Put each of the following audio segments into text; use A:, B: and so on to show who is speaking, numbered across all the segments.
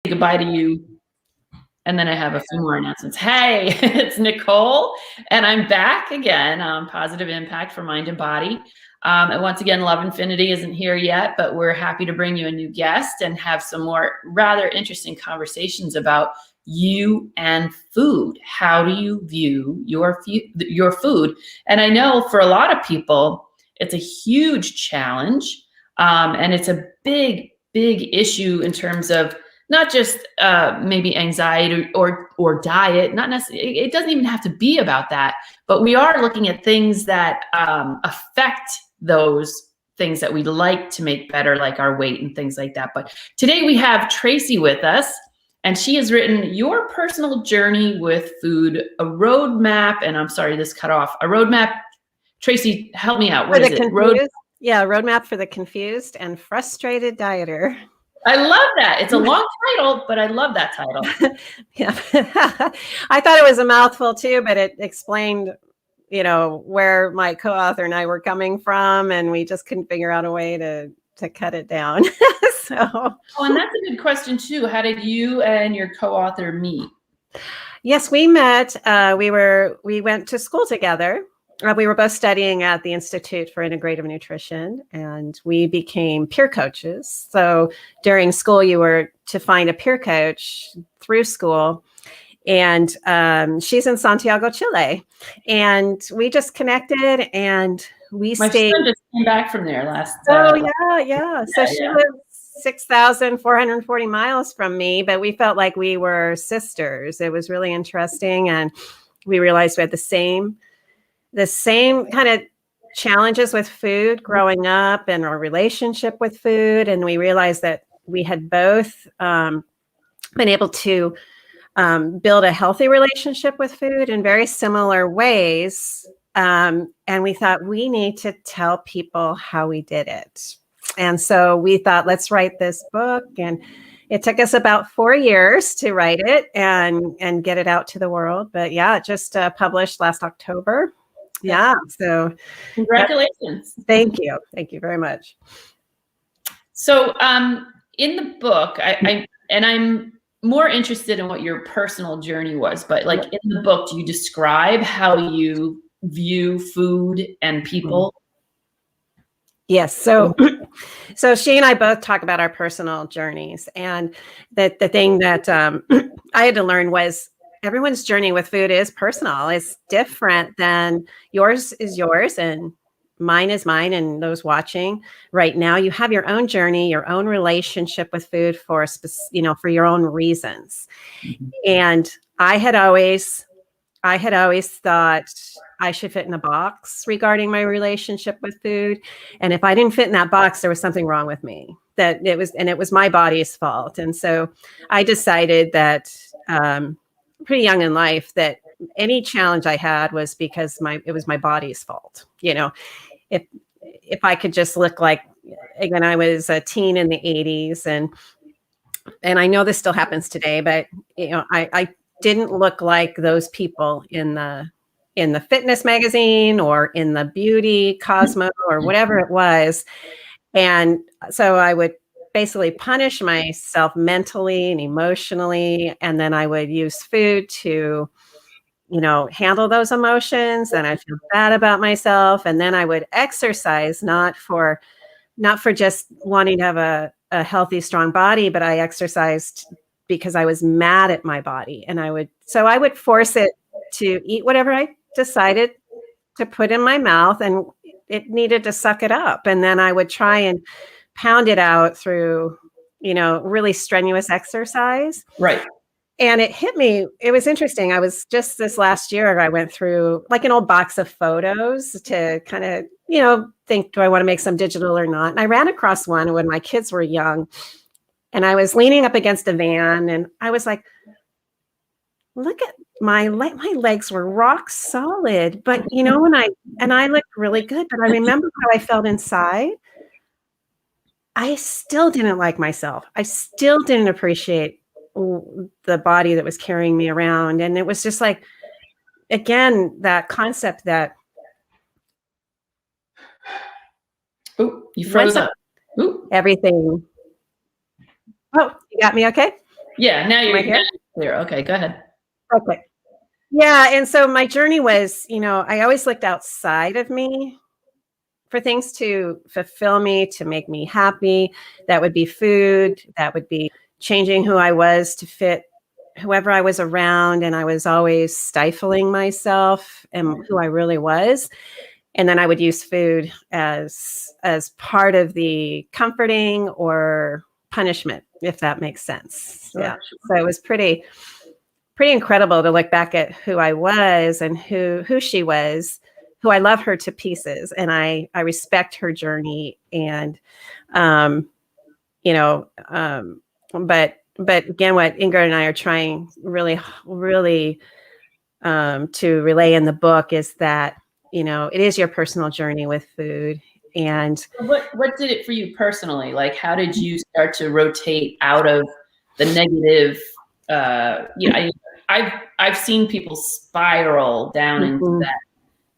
A: Goodbye to you. And then I have a few more announcements. Hey, it's Nicole, and I'm back again on Positive Impact for Mind and Body. And once again, Love Infinity isn't here yet, but we're happy to bring you a new guest and have some more rather interesting conversations about you and food. How do you view your food? And I know for a lot of people, it's a huge challenge, and it's a big issue in terms of not just maybe anxiety or diet, not necessarily, it doesn't even have to be about that, but we are looking at things that affect those things that we like to make better, like our weight and things like that. But today we have Tracy with us, and she has written Your Personal Journey with Food, a roadmap, and I'm sorry, this cut off, a roadmap. Tracy, help me out. What is it?
B: Roadmap for the confused and frustrated dieter.
A: I love that. It's a long title, but I love that title.
B: Yeah. I thought it was a mouthful too, but it explained, where my co-author and I were coming from, and we just couldn't figure out a way to cut it down.
A: Oh, and that's a good question too. How did you and your co-author meet?
B: Yes, we met. We went to school together. We were both studying at the Institute for Integrative Nutrition, and we became peer coaches. So during school, you were to find a peer coach through school. And she's in Santiago, Chile. And we just connected, and we stayed.
A: My son just came back from there last.
B: Yeah. So she lives 6,440 miles from me, but we felt like we were sisters. It was really interesting. And we realized we had the same kind of challenges with food growing up and our relationship with food. And we realized that we had both been able to build a healthy relationship with food in very similar ways. And we thought we need to tell people how we did it. And so we thought, let's write this book. And it took us about 4 years to write it and get it out to the world. But yeah, it just published last October. Yeah. So
A: congratulations.
B: Thank you. Thank you very much.
A: So in the book, I'm more interested in what your personal journey was, but like in the book, do you describe how you view food and people?
B: Yes. So she and I both talk about our personal journeys, and the thing that I had to learn was everyone's journey with food is personal. It's different than yours is yours and mine is mine. And those watching right now, you have your own journey, your own relationship with food for your own reasons. Mm-hmm. And I had always thought I should fit in a box regarding my relationship with food. And if I didn't fit in that box, there was something wrong with me, that it was my body's fault. And so I decided that, pretty young in life, that any challenge I had was because it was my body's fault. If I could just look like, again, I was a teen in the 80s, and I know this still happens today, but I didn't look like those people in the fitness magazine or in the beauty Cosmo or whatever it was. And so I would basically punish myself mentally and emotionally. And then I would use food to, handle those emotions. And I feel bad about myself. And then I would exercise, not for just wanting to have a healthy, strong body, but I exercised because I was mad at my body. And I would force it to eat whatever I decided to put in my mouth, and it needed to suck it up. And then I would try and pound it out through, really strenuous exercise.
A: Right.
B: And it hit me. It was interesting. I was just this last year, I went through like an old box of photos to kind of, think, do I want to make some digital or not? And I ran across one when my kids were young, and I was leaning up against a van, and I was like, look at my legs were rock solid, but I looked really good, but I remember how I felt inside. I still didn't like myself. I still didn't appreciate the body that was carrying me around. And it was just like, again, that concept that.
A: Oh, you froze up.
B: Everything. Oh, you got me okay?
A: Yeah, now
B: Am I
A: you're
B: here?
A: clear. Okay, go ahead.
B: Okay. Yeah, and so my journey was, I always looked outside of me for things to fulfill me, to make me happy. That would be food, that would be changing who I was to fit whoever I was around, and I was always stifling myself and who I really was. And then I would use food as part of the comforting or punishment, if that makes sense.
A: Sure,
B: Yeah.
A: sure.
B: So it was pretty incredible to look back at who I was and who she was, who I love her to pieces, and I respect her journey. And um, you know, but again, what Ingrid and I are trying really to relay in the book is that it is your personal journey with food. And
A: What did it for you personally? Like, how did you start to rotate out of the negative? I've seen people spiral down into
B: Mhm.
A: that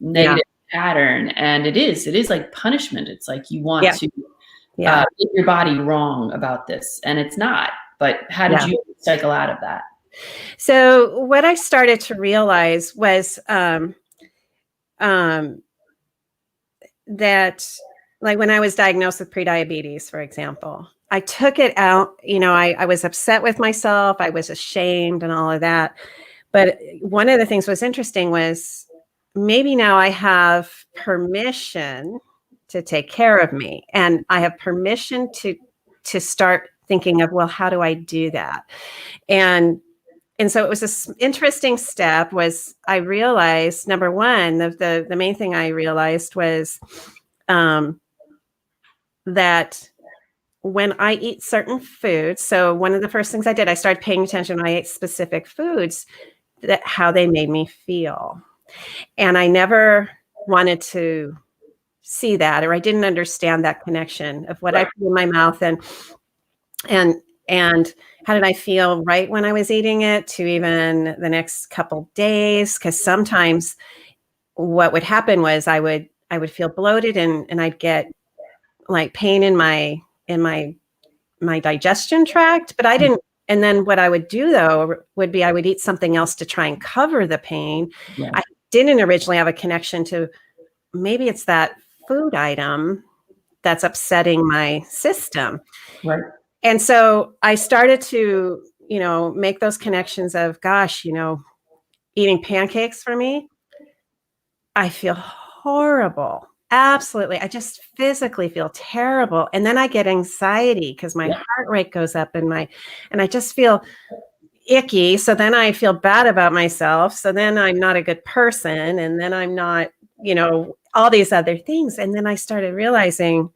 B: Yeah,
A: negative pattern, and it is like punishment. It's like you want
B: yeah,
A: to
B: yeah,
A: get your body wrong about this, and it's not. But how did
B: yeah.
A: you cycle out of that?
B: So what I started to realize was um, that, like when I was diagnosed with prediabetes, for example, I took it out. I was upset with myself. I was ashamed and all of that. But one of the things was interesting was maybe now I have permission to take care of me, and I have permission to start thinking of, well, how do I do that? And so it was this interesting step. Was I realized, number one, the main thing I realized was um, that when I eat certain foods, so one of the first things I did, I started paying attention when I ate specific foods, that how they made me feel. And I never wanted to see that, or I didn't understand that connection of what I put in my mouth, and and how did I feel right when I was eating it to even the next couple days. Because sometimes what would happen was I would feel bloated, and I'd get like pain in my digestion tract, but I didn't. And then what I would do though would be I would eat something else to try and cover the pain.
A: Yeah.
B: I didn't originally have a connection to, maybe it's that food item that's upsetting my system.
A: Right.
B: And so I started to, make those connections of, gosh, eating pancakes for me, I feel horrible. Absolutely. I just physically feel terrible. And then I get anxiety because my
A: Yeah.
B: heart rate goes up, and I just feel icky. So then I feel bad about myself. So then I'm not a good person. And then I'm not, all these other things. And then I started realizing,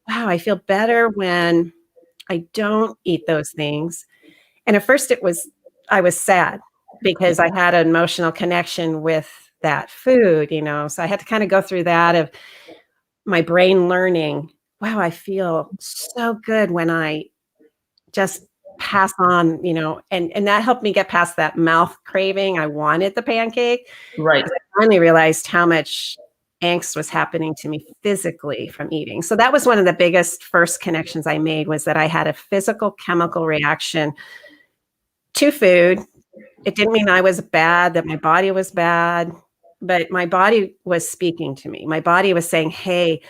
B: wow, I feel better when I don't eat those things. And at first I was sad because I had an emotional connection with that food, so I had to kind of go through that of my brain learning, wow, I feel so good when I just pass on, and that helped me get past that mouth craving. I wanted the pancake.
A: Right.
B: I finally realized how much angst was happening to me physically from eating. So that was one of the biggest first connections I made, was that I had a physical chemical reaction to food. It didn't mean I was bad, that my body was bad, but my body was speaking to me. My body was saying, hey,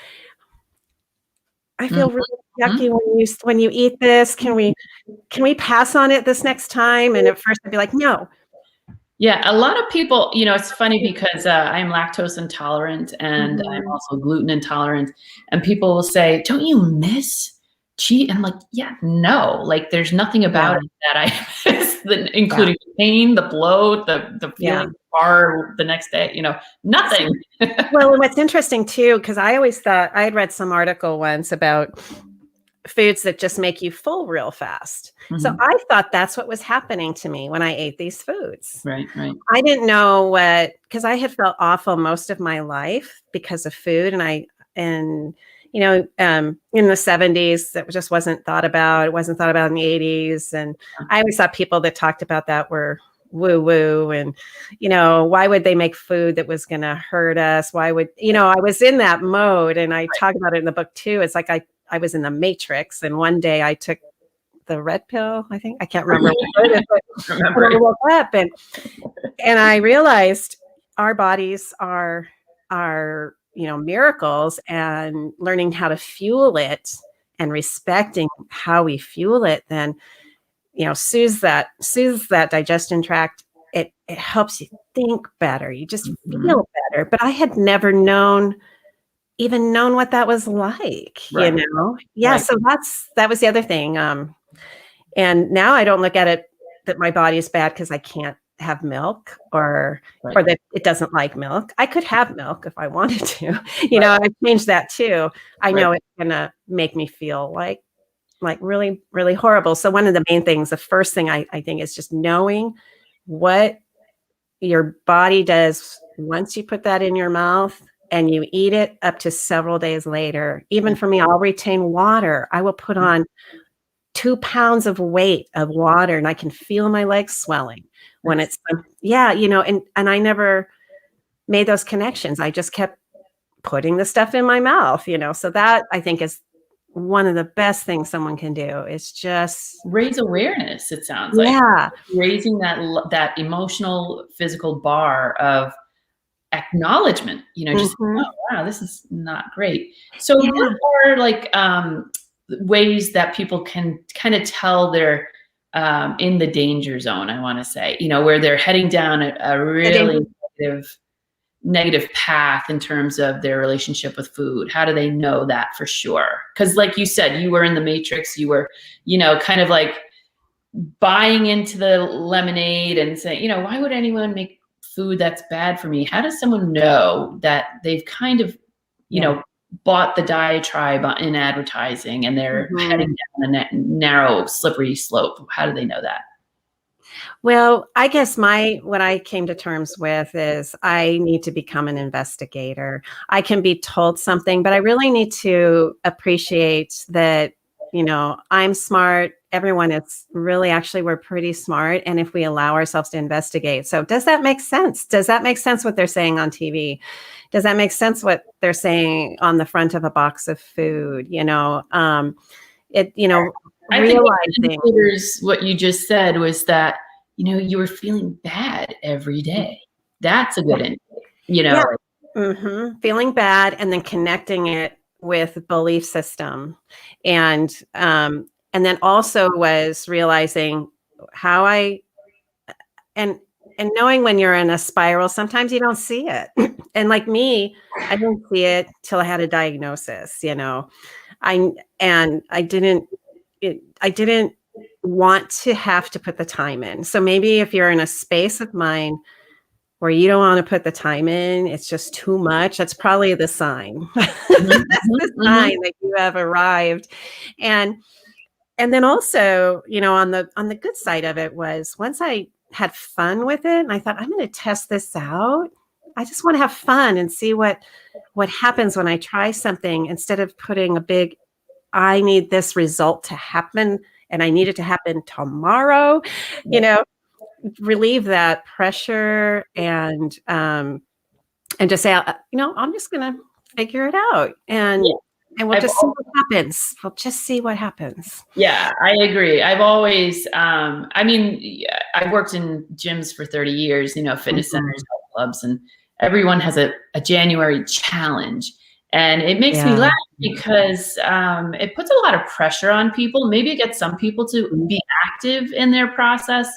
B: I feel really yucky when you eat this. Can we pass on it this next time? And at first I'd be like, no.
A: Yeah, a lot of people, it's funny because I'm lactose intolerant and I'm
B: Mhm.
A: also gluten intolerant. And people will say, don't you miss cheese? I'm like, yeah, no, like there's nothing
B: Yeah,
A: about it that I miss,
B: yeah,
A: including the pain, the bloat, the
B: yeah.
A: feeling far the next day, nothing.
B: Well, and what's interesting too, because I always thought, I had read some article once about foods that just make you full real fast. So
A: Mhm.
B: I thought that's what was happening to me when I ate these foods.
A: Right, right.
B: I didn't know because I had felt awful most of my life because of food. And in the 70s, that just wasn't thought about. It wasn't thought about in the 80s. And I always thought people that talked about that were woo woo. And, why would they make food that was going to hurt us? Why would, I was in that mode, and I talk about it in the book too. It's like I was in the Matrix, and one day I took the red pill, I think. I can't remember what it is, but
A: Remember?
B: I woke up and I realized our bodies are miracles, and learning how to fuel it and respecting how we fuel it then soothes that digestion tract. It helps you think better. You just feel better. But I had never even known what that was like,
A: Right.
B: Yeah.
A: Right.
B: So that was the other thing. And now I don't look at it that my body is bad because I can't have milk or that it doesn't like milk. I could have milk if I wanted to. I've changed that too. I know it's gonna make me feel like really, really horrible. So one of the main things, the first thing I think is just knowing what your body does once you put that in your mouth and you eat it up to several days later. Even for me, I'll retain water. I will put on 2 pounds of weight of water and I can feel my legs swelling when it's, and I never made those connections. I just kept putting the stuff in my mouth, so that I think is one of the best things someone can do is just
A: raise awareness. It sounds like raising that emotional, physical bar of acknowledgement, just, oh, wow, this is not great. So what are ways that people can kind of tell they're in the danger zone, I want to say, where they're heading down a really negative path in terms of their relationship with food? How do they know that for sure? Because like you said, you were in the matrix, you were, kind of like buying into the lemonade and saying, why would anyone make food that's bad for me? How does someone know that they've kind of, bought the diatribe in advertising and they're heading down a narrow, slippery slope? How do they know that?
B: Well, I guess what I came to terms with is I need to become an investigator. I can be told something, but I really need to appreciate that, I'm smart. Everyone is really, actually, we're pretty smart. And if we allow ourselves to investigate. So does that make sense? Does that make sense what they're saying on TV? Does that make sense what they're saying on the front of a box of food? I
A: think what you just said was that, you were feeling bad every day. That's a good indicator,
B: feeling bad and then connecting it with belief system. And then also was realizing how and knowing when you're in a spiral, sometimes you don't see it. And like me, I didn't see it till I had a diagnosis, I didn't want to have to put the time in. So maybe if you're in a space of mind where you don't want to put the time in, it's just too much, that's probably the sign. That's the sign that you have arrived. And then also, on the good side of it was once I had fun with it and I thought, I'm going to test this out. I just want to have fun and see what happens when I try something, instead of putting a big, I need this result to happen and I need it to happen tomorrow, relieve that pressure and just say, I'm just going to figure it out and we'll just see what happens. We'll just see what happens.
A: Yeah, I agree. I've always, I've worked in gyms for 30 years, fitness centers, health clubs, and everyone has a January challenge. And it makes me laugh because it puts a lot of pressure on people. Maybe it gets some people to be active in their process.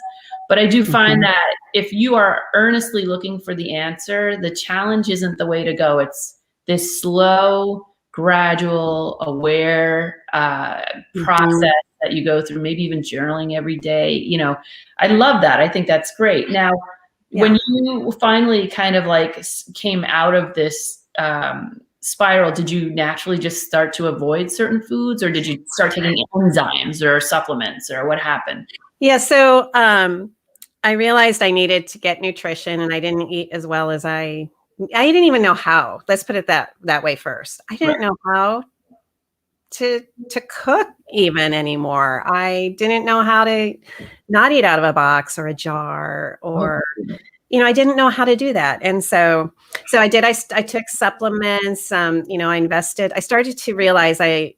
A: But I do find that if you are earnestly looking for the answer, the challenge isn't the way to go. It's this slow, gradual, aware process that you go through, maybe even journaling every day. I love that. I think that's great. Now, when you finally kind of like came out of this spiral, did you naturally just start to avoid certain foods, or did you start taking enzymes or supplements, or what happened?
B: Yeah. So I realized I needed to get nutrition, and I didn't eat as well as I didn't even know how. Let's put it that way first. I didn't know how to cook even anymore. I didn't know how to not eat out of a box or a jar, or I didn't know how to do that. And so I did. I took supplements. I invested. I started to realize I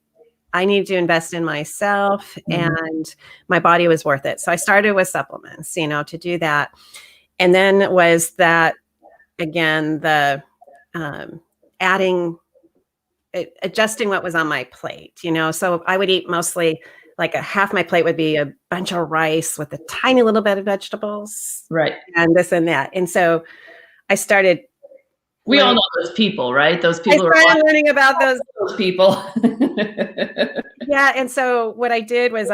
B: I needed to invest in myself, and my body was worth it. So I started with supplements, to do that. And then was that, again, the adjusting what was on my plate, So I would eat mostly, like, a half my plate would be a bunch of rice with a tiny little bit of vegetables.
A: Right.
B: And this and that. And so I started.
A: We all know those people, right? Those people.
B: I started learning about those
A: people.
B: Yeah. And so what I did was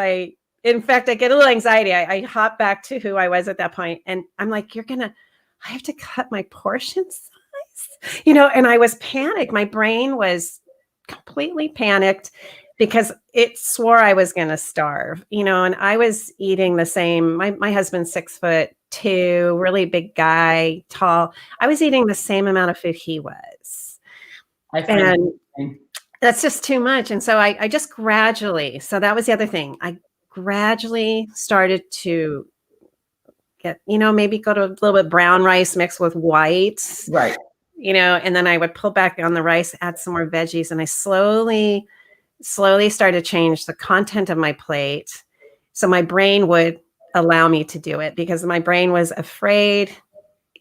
B: in fact, I get a little anxiety. I hop back to who I was at that point, and I'm like, I have to cut my portion size, and I was panicked. My brain was completely panicked because it swore I was going to starve, and I was eating the same. My husband's 6'2", really big guy, tall. I was eating the same amount of food he was. And that's just too much. And so I just gradually, so that was the other thing. I gradually started to get, maybe go to a little bit brown rice mixed with white.
A: Right.
B: And then I would pull back on the rice, add some more veggies. And I slowly started to change the content of my plate. So my brain would allow me to do it, because my brain was afraid,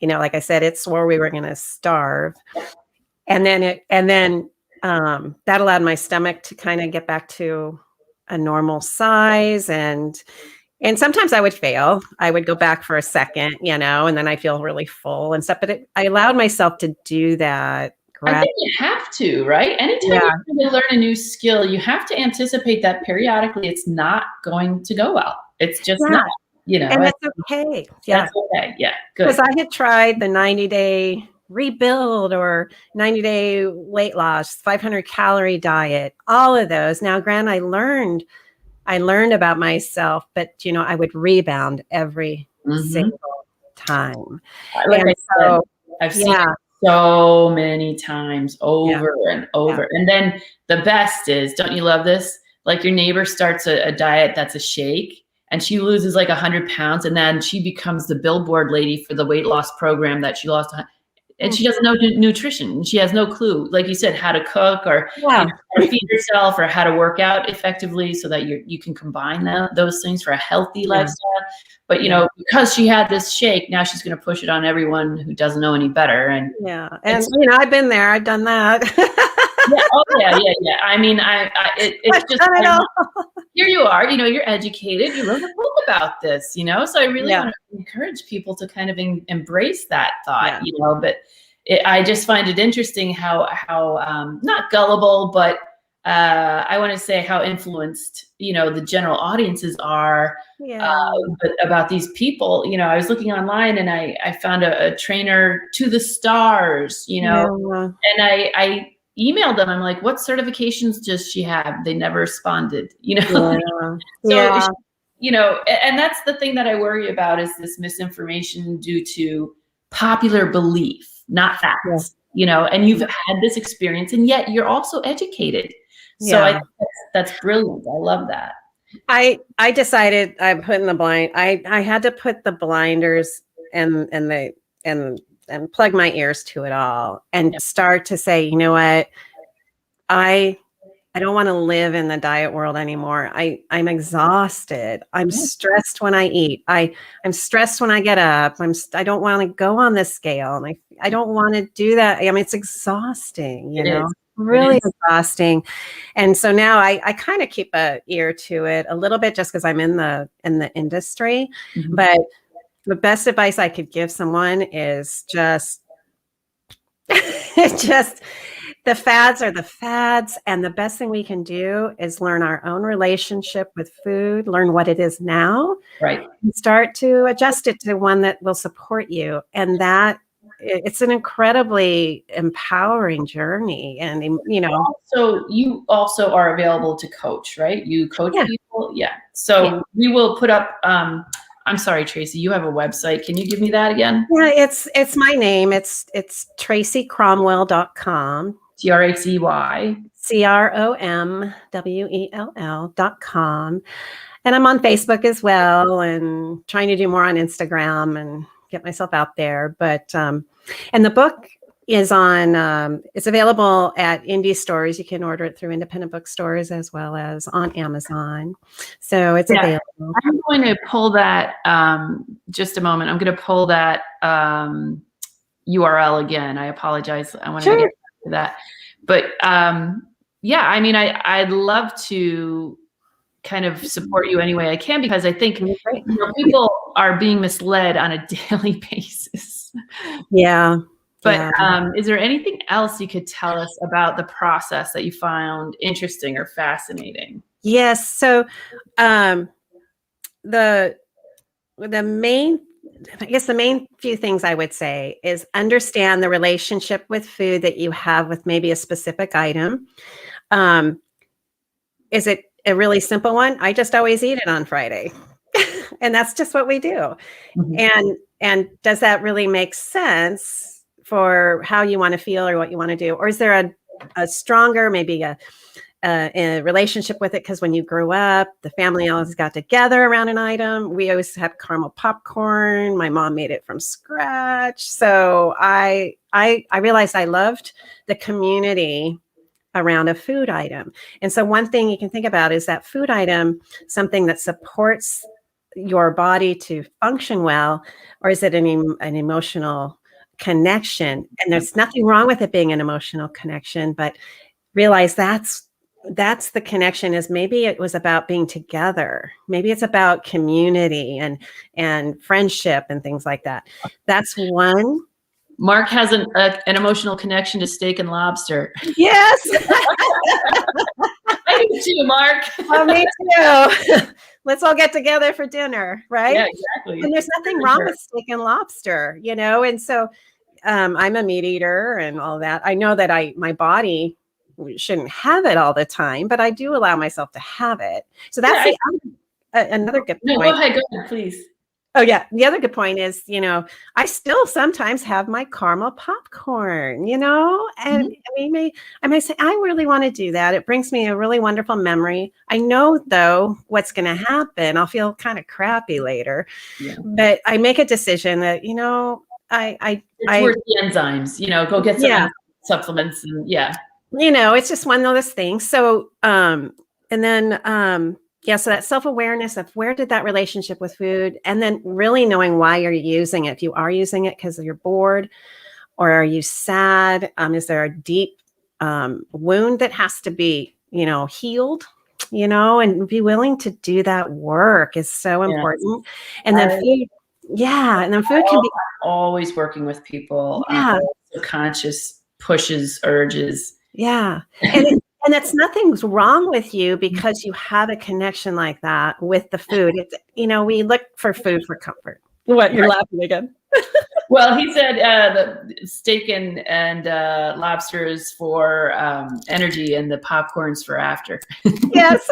B: like I said, it swore we were going to starve. And then that allowed my stomach to kind of get back to a normal size. And sometimes I would fail. I would go back for a second, and then I feel really full and stuff. But I allowed myself to do that.
A: I think you have to, right? Anytime you learn a new skill, you have to anticipate that periodically it's not going to go well. It's just not,
B: And that's okay. Yeah.
A: That's okay. Yeah. Good.
B: Because I had tried the 90-day rebuild or 90-day weight loss, 500-calorie diet, all of those. Now, granted, I learned about myself, but I would rebound every single time.
A: I've seen it so many times over and over. Yeah. And then the best is, don't you love this? Like, your neighbor starts a diet that's a shake, and she loses like 100 pounds, and then she becomes the billboard lady for the weight loss program that she lost. And she doesn't know nutrition. She has no clue, like you said, how to cook or how to feed yourself or how to work out effectively so that you can combine those things for a healthy lifestyle. But, because she had this shake, now she's going to push it on everyone who doesn't know any better. And
B: I've been there. I've done that.
A: Yeah. I mean, it's just, here you are, you're educated, you wrote a book about this, so I really want to encourage people to kind of embrace that thought, but I just find it interesting how not gullible, but I want to say how influenced, the general audiences are about these people. I was looking online and I found a trainer to the stars, and I emailed them. I'm like, what certifications does she have? They never responded, and that's the thing that I worry about, is this misinformation due to popular belief, not facts, and you've had this experience and yet you're also educated. So I think that's brilliant. I love that.
B: I decided I'm putting the blind. I had to put the blinders and plug my ears to it all and start to say, you know what, I don't want to live in the diet world anymore. I'm exhausted. I'm stressed when I eat. I'm stressed when I get up. I don't want to go on the scale. And I don't want to do that. I mean, it's exhausting, really exhausting. And so now I kind of keep an ear to it a little bit, just because I'm in the industry. But the best advice I could give someone is just the fads are the fads. And the best thing we can do is learn our own relationship with food, learn what it is now,
A: right?
B: And start to adjust it to one that will support you. And that it's an incredibly empowering journey. And,
A: So you also are available to coach, right? You coach people. Yeah. So we will put up, I'm sorry, Tracy, you have a website. Can you give me that again?
B: Yeah, it's my name. It's tracycromwell.com.
A: TRACY.
B: CROMWELL.com. And I'm on Facebook as well, and trying to do more on Instagram and get myself out there. But, and the book is on, it's available at indie stores. You can order it through independent bookstores as well as on Amazon. So it's available.
A: I'm going to pull that, just a moment. I'm going to pull that URL again. I apologize. I wanted to get back to that. But yeah, I mean, I'd love to kind of support you any way I can, because I think people are being misled on a daily basis.
B: Yeah.
A: But is there anything else you could tell us about the process that you found interesting or fascinating?
B: Yes. So the main, I guess the main few things I would say is understand the relationship with food that you have with maybe a specific item. Is it a really simple one? I just always eat it on Friday. And that's just what we do. Mm-hmm. And does that really make sense for how you want to feel or what you want to do? Or is there a stronger, maybe a relationship with it? Because when you grew up, the family always got together around an item. We always had caramel popcorn. My mom made it from scratch. So I realized I loved the community around a food item. And so one thing you can think about is that food item, something that supports your body to function well, or is it an emotional connection? And there's nothing wrong with it being an emotional connection, but realize that's the connection. Is maybe it was about being together. Maybe it's about community and friendship and things like that. That's one.
A: Mark has an emotional connection to steak and lobster.
B: Yes.
A: I do too, Mark.
B: Oh, me too. Let's all get together for dinner, right?
A: Yeah, exactly.
B: And there's nothing wrong with steak and lobster, and so I'm a meat eater and all that. I know that my body shouldn't have it all the time, but I do allow myself to have it. So that's another good point.
A: No, go ahead, please.
B: Oh yeah. The other good point is, I still sometimes have my caramel popcorn, and mm-hmm. I may say, I really want to do that. It brings me a really wonderful memory. I know though, what's going to happen. I'll feel kind of crappy later, but I make a decision that, it's
A: worth the enzymes, go get some supplements and
B: it's just one of those things. So, and then, so that self-awareness of where did that relationship with food, and then really knowing why you're using it. If you are using it because you're bored, or are you sad? Is there a deep wound that has to be, healed? And be willing to do that work is so important. And then food, and then food can be
A: always working with people. Subconscious pushes, urges.
B: Yeah. And that's nothing's wrong with you because you have a connection like that with the food. It's, we look for food for comfort. What, you're laughing again?
A: Well, he said the steak and lobsters for energy and the popcorns for after.
B: Yes.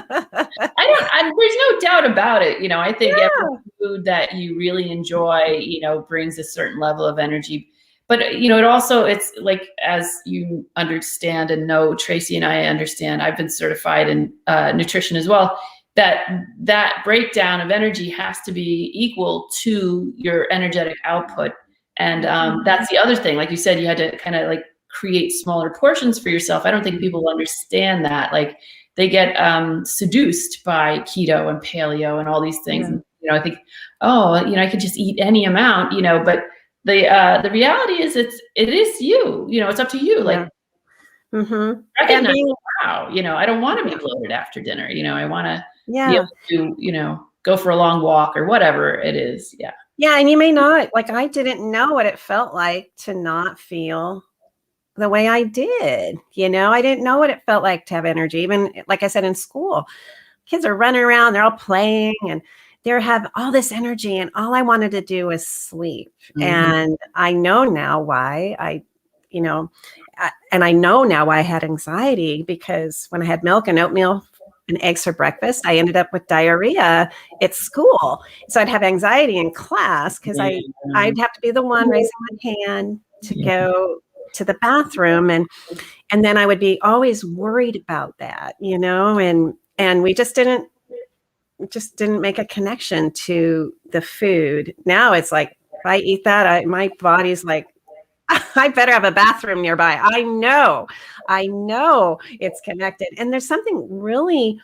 A: There's no doubt about it. I think every food that you really enjoy, brings a certain level of energy. But, it's like, as you understand and know, Tracy and I understand, I've been certified in nutrition as well, that breakdown of energy has to be equal to your energetic output. And that's the other thing. Like you said, you had to kind of like create smaller portions for yourself. I don't think people understand that. Like they get seduced by keto and paleo and all these things.
B: Yeah.
A: And, I think, I could just eat any amount, but the reality is it is you, it's up to you. Like, recognize, wow, I don't want to be bloated after dinner. I want to be able to, go for a long walk or whatever it is. Yeah.
B: Yeah. And you may not, like, I didn't know what it felt like to not feel the way I did. I didn't know what it felt like to have energy. Even like I said, in school, kids are running around, they're all playing and they have all this energy, and all I wanted to do was sleep. Mm-hmm. And I know now why and I know now why I had anxiety, because when I had milk and oatmeal and eggs for breakfast, I ended up with diarrhea at school. So I'd have anxiety in class because I'd have to be the one raising my hand to go to the bathroom. And then I would be always worried about that, and we just didn't make a connection to the food. Now it's like, if I eat that, my body's like I better have a bathroom nearby. I know it's connected. And there's something really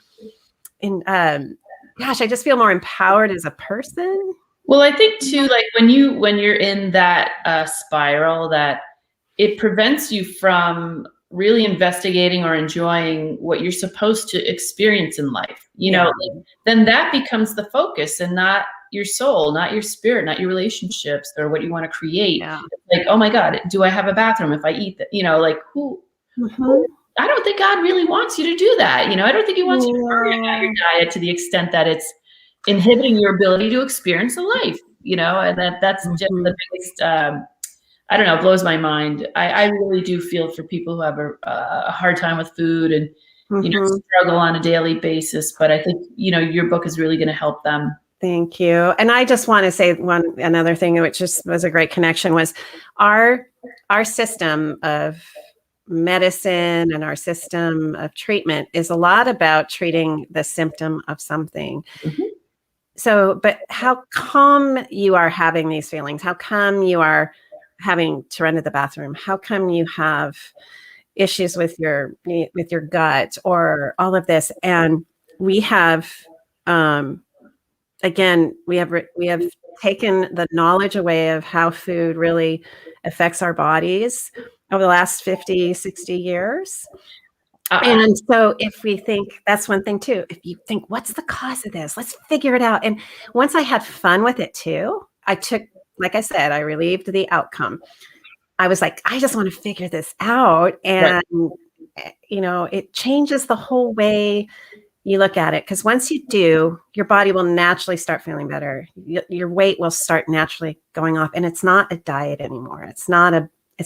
B: in, gosh, I just feel more empowered as a person.
A: Well, I think too, like when you're in that spiral, that it prevents you from really investigating or enjoying what you're supposed to experience in life. Like, then that becomes the focus and not your soul, not your spirit, not your relationships or what you want to create.
B: Yeah.
A: It's like, oh my God, do I have a bathroom if I eat that? Like who I don't think God really wants you to do that. I don't think he wants you to worry about your diet to the extent that it's inhibiting your ability to experience a life, and that's just the biggest, I don't know, it blows my mind. I really do feel for people who have a hard time with food and, struggle on a daily basis. But I think, your book is really going to help them.
B: Thank you. And I just want to say another thing, which just was a great connection, was our system of medicine and our system of treatment is a lot about treating the symptom of something.
A: Mm-hmm.
B: So, but how come you are having these feelings? How come you are having to run to the bathroom? How come you have issues with your gut or all of this? And we have, again, we have taken the knowledge away of how food really affects our bodies over the last 50, 60 years. And so if we think, that's one thing too, if you think, what's the cause of this? Let's figure it out. And once I had fun with it too, like I said, I relieved the outcome. I was like, I just want to figure this out. And, it changes the whole way you look at it. Because once you do, your body will naturally start feeling better. Your weight will start naturally going off. And it's not a diet anymore. It's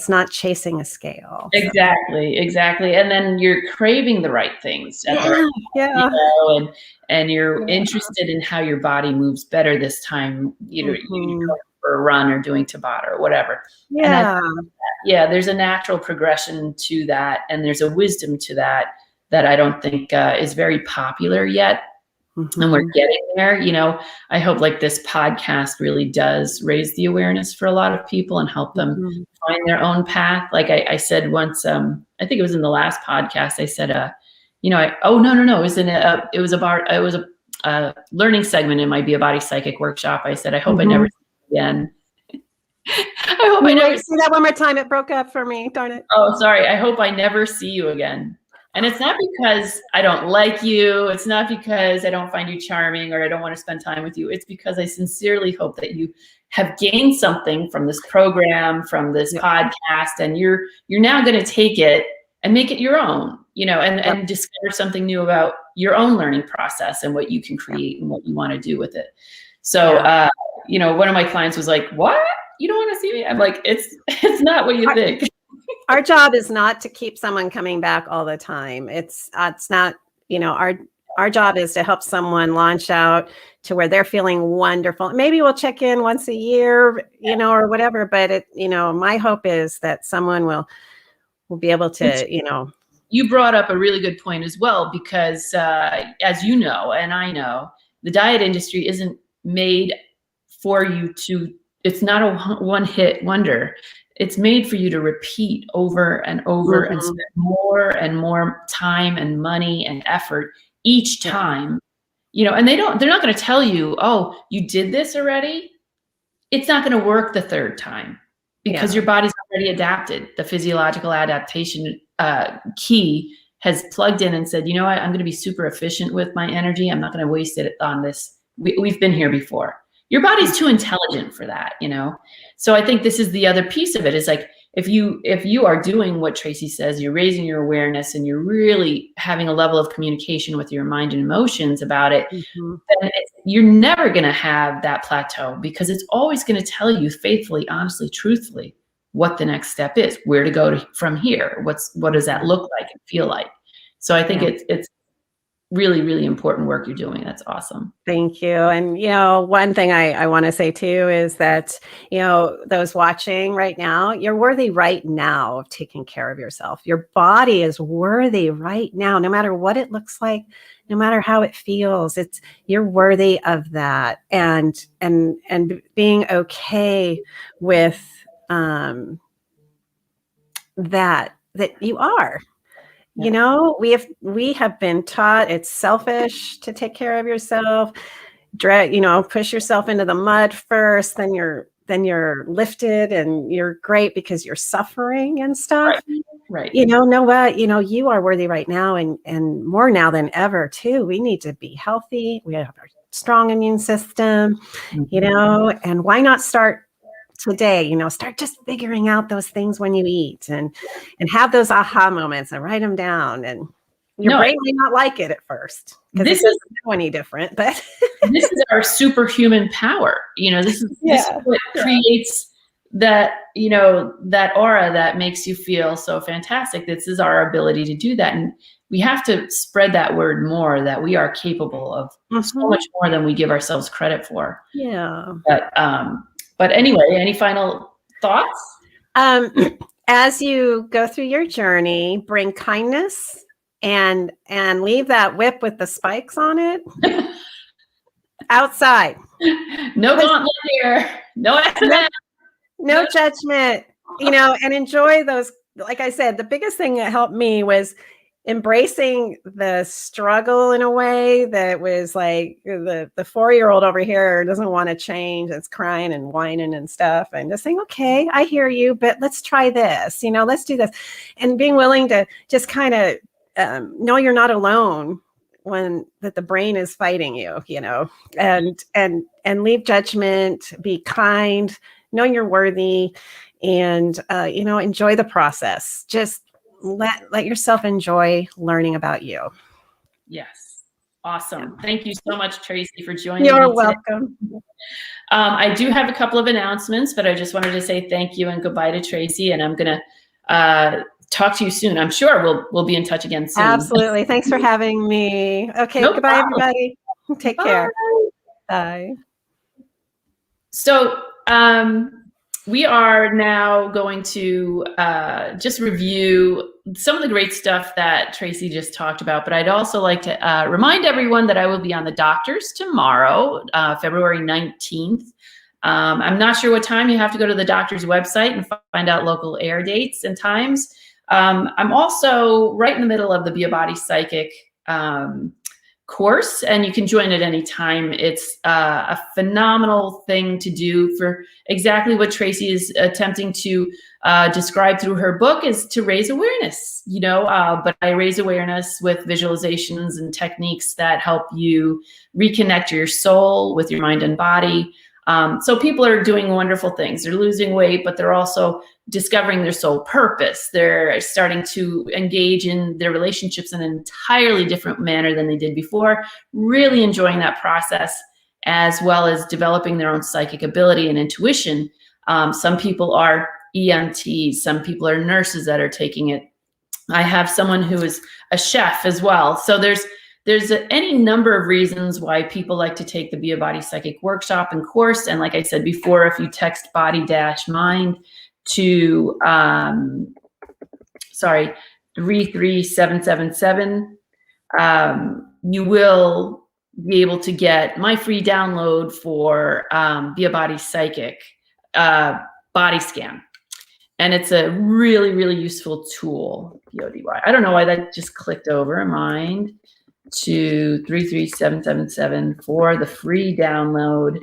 B: not chasing a scale.
A: Exactly. And then you're craving the right things. And you're interested in how your body moves better this time, you're going for a run or doing Tabata or whatever.
B: Yeah.
A: And there's a natural progression to that. And there's a wisdom to that I don't think is very popular yet. And we're getting there. I hope like this podcast really does raise the awareness for a lot of people and help them find their own path. Like I said once, I think it was in the last podcast, I said, no, it was a learning segment in my Be a Body Psychic workshop. I said, I hope I never see you again. I hope I never
B: see that one more time. It broke up for me. Darn it.
A: Oh, sorry. I hope I never see you again. And it's not because I don't like you. It's not because I don't find you charming or I don't want to spend time with you. It's because I sincerely hope that you have gained something from this program, from this podcast, and you're now going to take it and make it your own, and discover something new about your own learning process and what you can create and what you want to do with it. So, one of my clients was like, "What? You don't want to see me?" I'm like, "It's not what you think."
B: Our job is not to keep someone coming back all the time. It's not, our job is to help someone launch out to where they're feeling wonderful. Maybe we'll check in once a year, or whatever. But my hope is that someone will be able to,
A: You brought up a really good point as well, because as you know, and I know, the diet industry isn't made for you to, it's not a one-hit wonder. It's made for you to repeat over and over and spend more and more time and money and effort each time, and they're not going to tell you, oh, you did this already. It's not going to work the third time because your body's already adapted. The physiological adaptation key has plugged in and said, you know what, I'm going to be super efficient with my energy. I'm not going to waste it on this. We've been here before. Your body's too intelligent for that, So I think this is the other piece of it, is like, if you are doing what Tracy says, you're raising your awareness and you're really having a level of communication with your mind and emotions about it, then you're never going to have that plateau, because it's always going to tell you faithfully, honestly, truthfully, what the next step is, where to go from here. What does that look like and feel like? So I think it's really, really important work you're doing. That's awesome.
B: Thank you. And, one thing I want to say too is that, those watching right now, you're worthy right now of taking care of yourself. Your body is worthy right now, no matter what it looks like, no matter how it feels. You're worthy of that. And being okay with, that you are. You know, we have been taught it's selfish to take care of yourself. Push yourself into the mud first, then you're lifted and you're great because you're suffering and stuff.
A: Right.
B: Know what? You are worthy right now, and more now than ever too. We need to be healthy. We have a strong immune system, and why not start today? Start just figuring out those things when you eat and have those aha moments and write them down. And your brain may not like it at first because it doesn't know any different, but
A: this is our superhuman power. This is what creates that, that aura that makes you feel so fantastic. This is our ability to do that. And we have to spread that word more, that we are capable of so much more than we give ourselves credit for.
B: Yeah.
A: But anyway, any final thoughts?
B: As you go through your journey, bring kindness and leave that whip with the spikes on it outside.
A: No gauntlet here. No accident.
B: No judgment, and enjoy those. Like I said, the biggest thing that helped me was embracing the struggle in a way that was like the 4-year-old over here doesn't want to change. It's crying and whining and stuff, and just saying, okay, I hear you, but let's try this, let's do this. And being willing to just kind of know you're not alone when that the brain is fighting you, and leave judgment, be kind, know you're worthy, and enjoy the process. Just let yourself enjoy learning about you.
A: Yes. Awesome. Thank you so much, Tracy, for joining me.
B: You're welcome.
A: I do have a couple of announcements, but I just wanted to say thank you and goodbye to Tracy. And I'm going to talk to you soon. I'm sure we'll be in touch again soon.
B: Absolutely. Thanks for having me. Okay. Goodbye, everybody. Take care. Bye.
A: So, we are now going to just review some of the great stuff that Tracy just talked about, but I'd also like to remind everyone that I will be on the doctors tomorrow, February 19th. I'm not sure what time. You have to go to the doctor's website and find out local air dates and times. I'm also right in the middle of the Be a Body Psychic course, and you can join at any time. It's a phenomenal thing to do for exactly what Tracy is attempting to describe through her book, is to raise awareness, but I raise awareness with visualizations and techniques that help you reconnect your soul with your mind and body. So people are doing wonderful things. They're losing weight, but they're also discovering their soul purpose. They're starting to engage in their relationships in an entirely different manner than they did before, really enjoying that process, as well as developing their own psychic ability and intuition. Some people are EMTs, some people are nurses that are taking it. I have someone who is a chef as well. So there's any number of reasons why people like to take the Be a Body Psychic workshop and course. And like I said before, if you text body-mind to 33777, you will be able to get my free download for Be a Body Psychic body scan. And it's a really, really useful tool, BODY. I don't know why that just clicked over. Mind to 33777 for the free download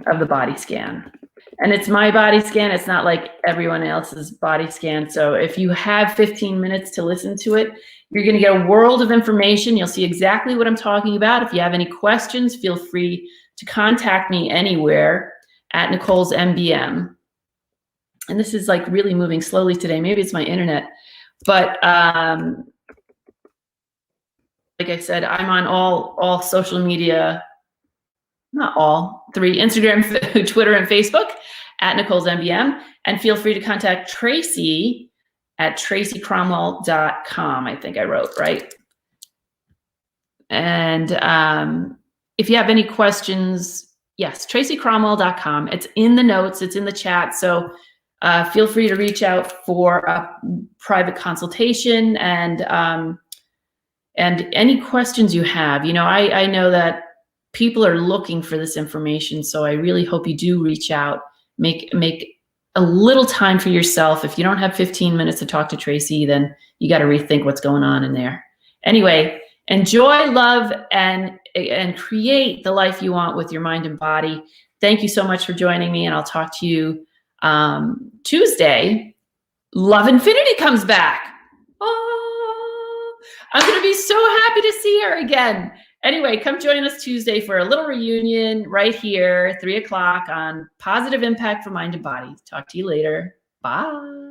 A: of the body scan. And it's my body scan. It's not like everyone else's body scan. So if you have 15 minutes to listen to it, you're going to get a world of information. You'll see exactly what I'm talking about. If you have any questions, feel free to contact me anywhere at Nicole's MBM. And this is like really moving slowly today. Maybe it's my internet. But like I said, I'm on all social media, not all, 3, Instagram, Twitter, and Facebook at Nicole's MBM. And feel free to contact Tracy at tracycromwell.com. I think I wrote, right? And if you have any questions, yes, tracycromwell.com. It's in the notes. It's in the chat. So feel free to reach out for a private consultation and any questions you have. I know that people are looking for this information, so I really hope you do reach out, make a little time for yourself. If you don't have 15 minutes to talk to Tracy, then you got to rethink what's going on in there. Anyway, enjoy, love, and create the life you want with your mind and body. Thank you so much for joining me, and I'll talk to you Tuesday. Love Infinity comes back. Oh, I'm going to be so happy to see her again. Anyway, come join us Tuesday for a little reunion right here, 3 o'clock on Positive Impact for Mind and Body. Talk to you later. Bye.